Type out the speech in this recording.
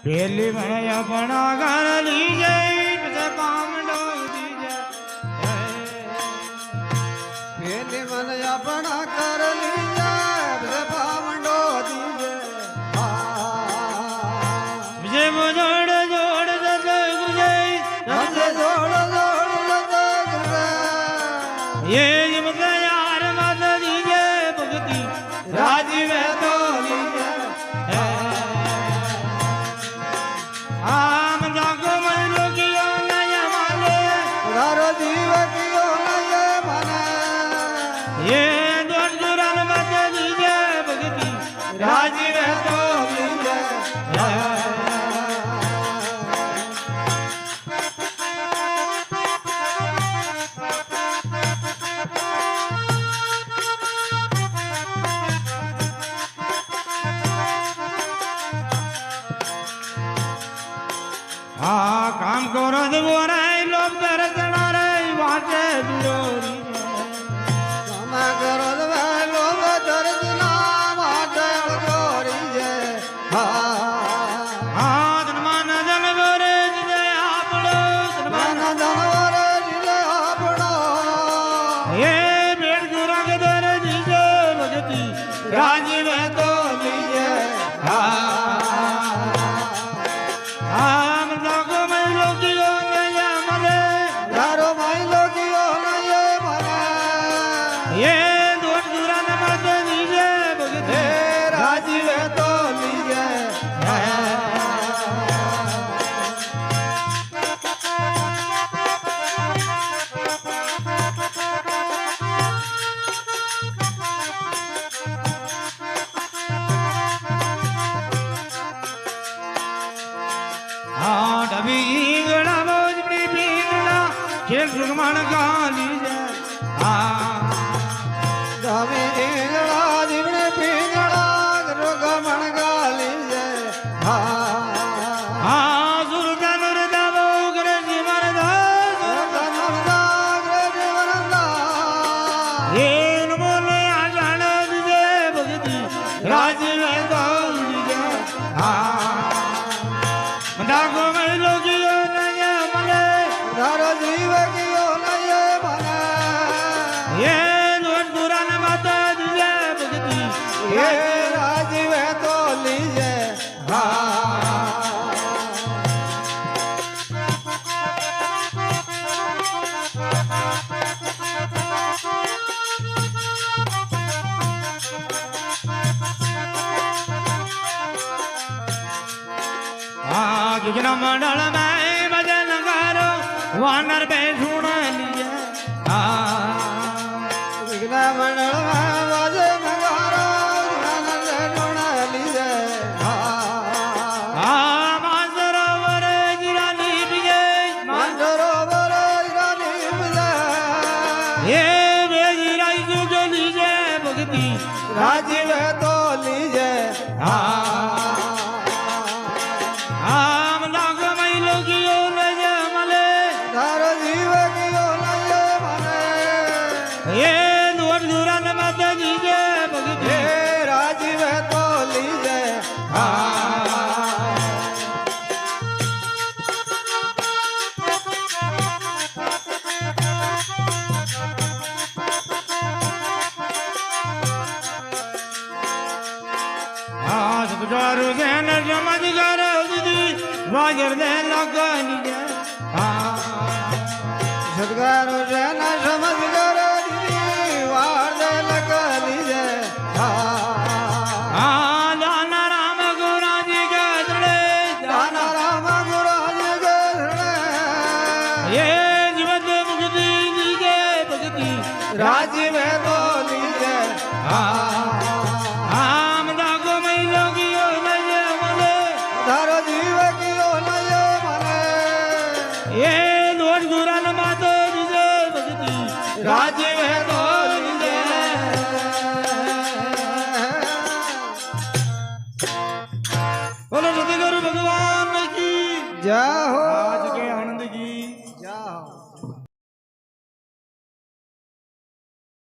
પેલી મને આપણા ઘર લીજે પછી પામડો દીજે પેલી મને આપણા ઘર લીજે પછી પામડો દીજે વિજય જોડ જોડ જશે ગુજે રસે જોડ જોડ જશે એ મત યાર મત દીજે ભક્તિ રાજીવે તો લીજે આમ જાગો મનો કિયો નય માને તારો જીવ કિયો નય મને એ દોડ દુરાન મત દીજે ભક્તિ રાજીવે તો લીજે હા કામ કરો દોરાય લોક દર્શના રે વાટે દોરી તમે કરો વેલો દર્શના માટે દોરી છે હા ધનમાન જનવરે જીજે આપણો મન જનવરે જીલે આપણો એ બેડ ગુરંગ દર જીજે ભગતી રાજીવે તો લીજે આમ જાગો મૈલો કિયો નય મને તારો માયલો કિયો નય મને એ દોડ દુરાન મત દીજે ભગતી રાજીવે તો લીજે હા ડબી ગળા મોજડી પીગળા ખેલ સુગમણ ગાલી હા ગમે ઈંગળા જીવડે પીંગળા રોગમણ ગાલી છે હા સુરતા નુરતા બોગરે જીવન દાસ એ નમોને આજાણ દીજે ભગતી રાજીવે તો લીજે હા મંદાગો મૈલો કિયો નય મને તારો જીવ કિયો નય મને એ દોડ દુરાન મત દીજે ભગતી એ રાજીવે તો લીજે હા જુજના મંડળ માં ભજન કરો વાનર બે સુણ લીજે વિઘ્ન મંડળમાં વાજે નગારો આનંદ ડોણા લીજે હા માસરોવર જીરાની પીજે માંડરોવર ઈરાની પૂજા એ બે જીરાઈ સુગ લીજે ભક્તિ રાજીવે તો લીજે આમ લાગ મૈલો કિયો નય મલે તારો જીવ કિયો નય મને એ દોડ દુરાન મત દીજે ભક્તિ એ રાજીવે તો લીજે હા સબજારો જેન સમજ કર દીદી વાજર દે લગની સદગારો છે ના સમજ કરો દીદી વાર દે લગલી છે હા દાના રામ ગોરાજી કે દડે દાના રામ ગુરાજ ગરણે એ જીવત મુક્તિ દીજે ભક્તિ રાજીવે તો લીજે હા